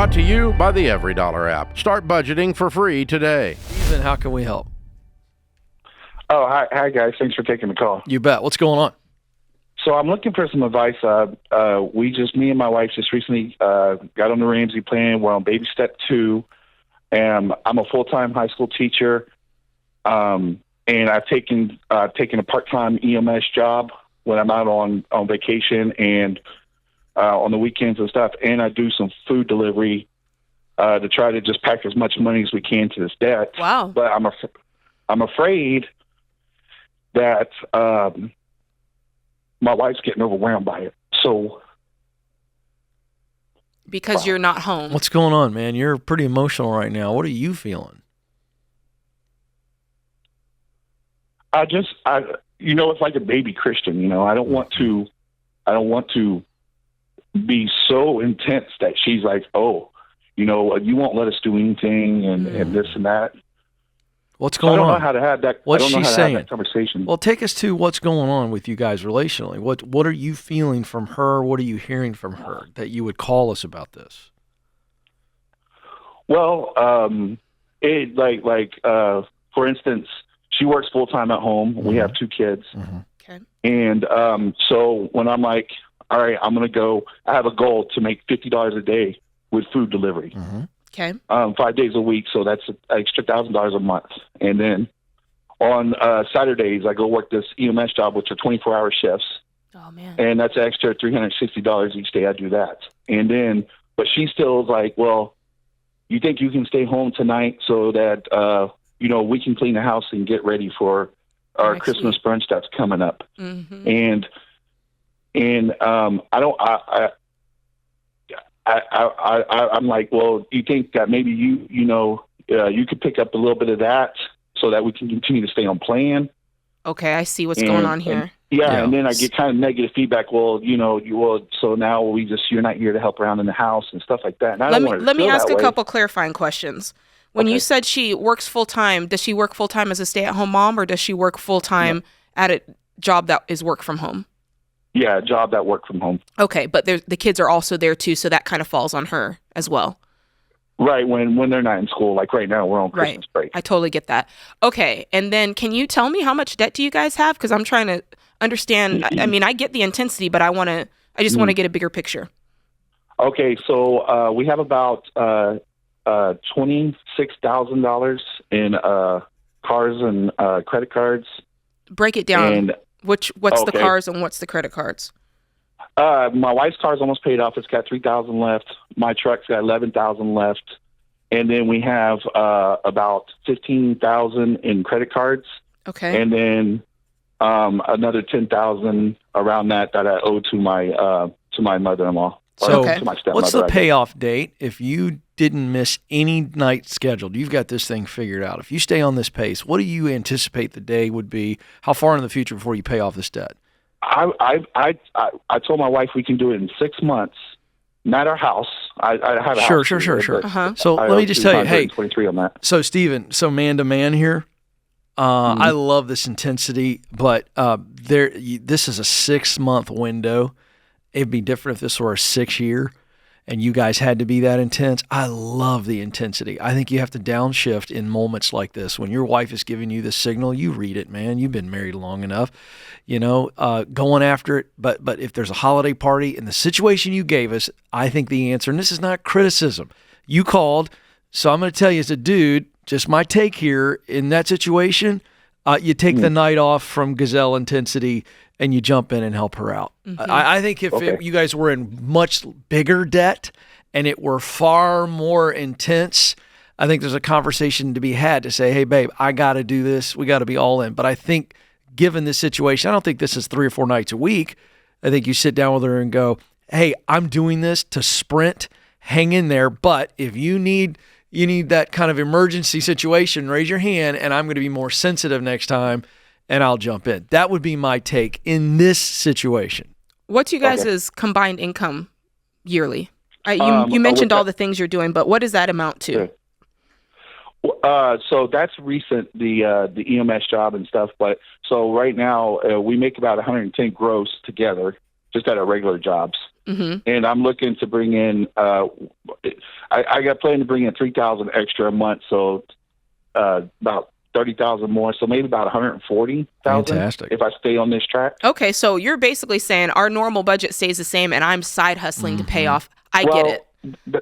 Brought to you by the Every Dollar app. Start budgeting for free today. Ethan, how can we help? Oh, hi guys. Thanks for taking the call. You bet. What's going on? So I'm looking for some advice. Me and my wife just recently got on the Ramsey plan. We're on baby step 2. And I'm a full-time high school teacher. And I've taken a part-time EMS job when I'm out on vacation and on the weekends and stuff. And I do some food delivery to try to just pack as much money as we can to this debt. Wow. But I'm afraid that my wife's getting overwhelmed by it. So because you're not home. What's going on, man? You're pretty emotional right now. What are you feeling? It's like a baby Christian. I don't want to be so intense that she's like, oh, you won't let us do anything and this and that. What's going on? I don't know how to have that. What's she saying? Have that conversation. Well, take us to what's going on with you guys relationally. What are you feeling from her? What are you hearing from her that you would call us about this? Well, for instance, she works full time at home. Mm-hmm. We have 2 kids. Mm-hmm. Okay. And so when I'm like, all right, I'm going to go, I have a goal to make $50 a day with food delivery. Mm-hmm. Okay. 5 days a week. So that's an extra $1,000 a month. And then on Saturdays, I go work this EMS job, which are 24-hour shifts. Oh, man. And that's an extra $360 each day I do that. And then, but she still is like, well, you think you can stay home tonight so that, we can clean the house and get ready for our Next Christmas week. brunch that's coming up. Mm-hmm. I'm like, well, do you think that maybe you could pick up a little bit of that so that we can continue to stay on plan? Okay, I see what's going on here. And then I get kind of negative feedback. Well, so now you're not here to help around in the house and stuff like that. And let me ask a couple clarifying questions. When Okay. you said she works full time, does she work full time as a stay-at-home mom, or does she work full time at a job that is work from home? Yeah, a job that work from home. Okay, but the kids are also there too, so that kind of falls on her as well. Right, when they're not in school. Like right now, we're on Christmas break. I totally get that. Okay, and then can you tell me how much debt do you guys have? Because I'm trying to understand. I mean, I get the intensity, but I just want to get a bigger picture. Okay, so we have about $26,000 in cars and credit cards. Break it down. And what's the cars and what's the credit cards? My wife's car's almost paid off. It's got $3,000 left. My truck's got $11,000 left. And then we have about $15,000 in credit cards. Okay. And then another $10,000 around that I owe to my mother-in-law. So to my stepmother, what's the payoff date if you didn't miss any night scheduled? You've got this thing figured out. If you stay on this pace, what do you anticipate the day would be? How far in the future before you pay off this debt? I told my wife we can do it in 6 months. Not our house. I have a house. Sure. Uh-huh. So let me just tell you, hey, 23 on that. So Stephen, man to man here. I love this intensity, but this is a 6-month window. It'd be different if this were a 6-year and you guys had to be that intense. I love the intensity. I think you have to downshift in moments like this. When your wife is giving you the signal, you read it, man. You've been married long enough, going after it. But if there's a holiday party in the situation you gave us, I think the answer, and this is not criticism, you called. So I'm going to tell you as a dude, just my take here in that situation, you take the night off from gazelle intensity and you jump in and help her out. Mm-hmm. I think if you guys were in much bigger debt and it were far more intense, I think there's a conversation to be had to say, hey, babe, I got to do this. We got to be all in. But I think given this situation, I don't think this is 3 or 4 nights a week. I think you sit down with her and go, hey, I'm doing this to sprint, hang in there. But if you need that kind of emergency situation, raise your hand and I'm going to be more sensitive next time and I'll jump in. That would be my take in this situation. What's you guys' combined income yearly? You mentioned all the things you're doing, but what does that amount to? So that's recent, the EMS job and stuff. But so right now we make about 110 gross together, just at our regular jobs. Mm-hmm. And I'm looking to bring in. I got planned to bring in 3,000 extra a month, so about 30,000 more. So maybe about 140,000. Fantastic. If I stay on this track. Okay, so you're basically saying our normal budget stays the same, and I'm side hustling to pay off. I get it.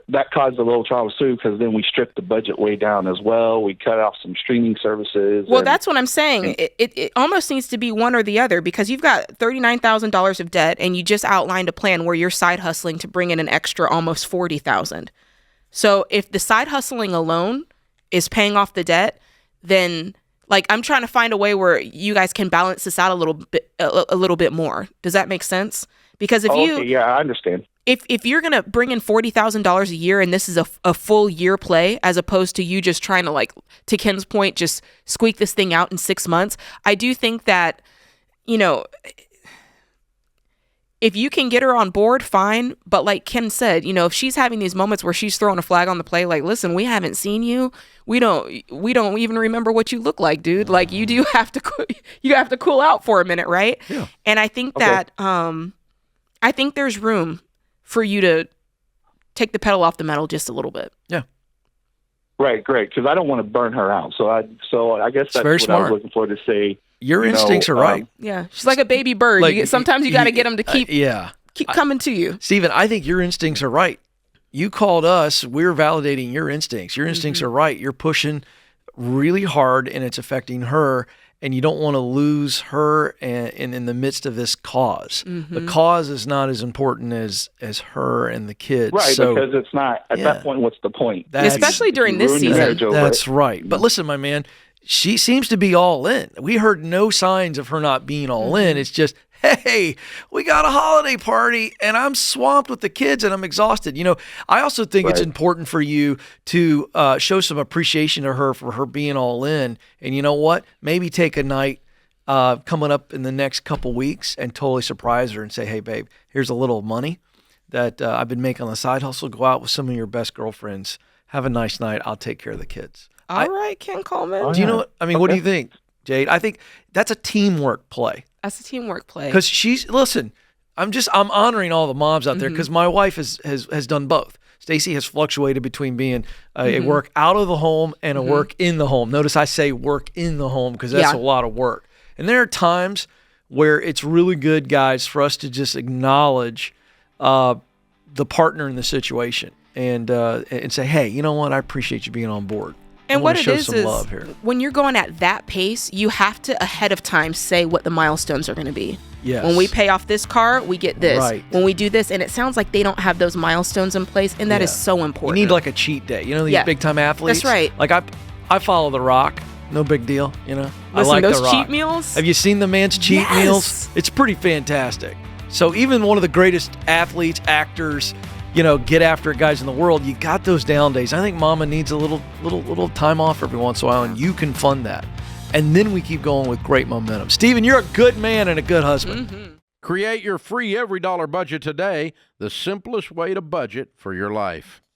That caused a little trouble too, because then we stripped the budget way down as well. We cut off some streaming services. Well, that's what I'm saying. It almost needs to be one or the other, because you've got $39,000 of debt, and you just outlined a plan where you're side hustling to bring in an extra almost $40,000. So if the side hustling alone is paying off the debt, then like I'm trying to find a way where you guys can balance this out a little bit more. Does that make sense? Because I understand. If you're gonna bring in $40,000 a year and this is a full year play, as opposed to you just trying to, like, to Ken's point, just squeak this thing out in 6 months, I do think that, you know, if you can get her on board, fine. But like Ken said, you know, if she's having these moments where she's throwing a flag on the play, like, listen, we haven't seen you. We don't even remember what you look like, dude. Like, you do have to cool out for a minute, right? Yeah. And I think that I think there's room for you to take the pedal off the metal just a little bit. Yeah. Right, great. Because I don't want to burn her out. So I guess that's very what smart. I was looking for to say. Your instincts are right. Yeah, she's like a baby bird. Like, Sometimes you got to get them to keep coming to you. Stephen, I think your instincts are right. You called us. We're validating your instincts. Your instincts are right. You're pushing really hard, and it's affecting her. And you don't want to lose her and in the midst of this cause. The cause is not as important as her and the kids. Right, so, because it's not, at that point, what's the point? Especially during this season. That's right. But listen, my man, she seems to be all in. We heard no signs of her not being all in. It's just, hey, we got a holiday party and I'm swamped with the kids and I'm exhausted. You know, I also think it's important for you to show some appreciation to her for her being all in. And you know what? Maybe take a night coming up in the next couple weeks and totally surprise her and say, hey, babe, here's a little money that I've been making on the side hustle. Go out with some of your best girlfriends. Have a nice night. I'll take care of the kids. All right, Ken Coleman. Do you know what? I mean, what do you think, Jade? I think that's a teamwork play. That's a teamwork play. Because I'm honoring all the moms out there, because my wife has done both. Stacy has fluctuated between being a work out of the home and a work in the home. Notice I say work in the home because that's a lot of work. And there are times where it's really good, guys, for us to just acknowledge the partner in the situation and say, hey, you know what? I appreciate you being on board. And what it is when you're going at that pace, you have to ahead of time say what the milestones are going to be. Yes. When we pay off this car, we get this. Right. When we do this, and it sounds like they don't have those milestones in place, and that is so important. You need like a cheat day. You know these big time athletes? That's right. Like I follow The Rock. No big deal, you know. Listen, I like those The Rock. cheat meals. Have you seen the man's cheat meals? It's pretty fantastic. So even one of the greatest athletes, actors, you know, get after it guys in the world, you got those down days. I think mama needs a little time off every once in a while, and you can fund that. And then we keep going with great momentum. Stephen, you're a good man and a good husband. Create your free every dollar budget today, the simplest way to budget for your life.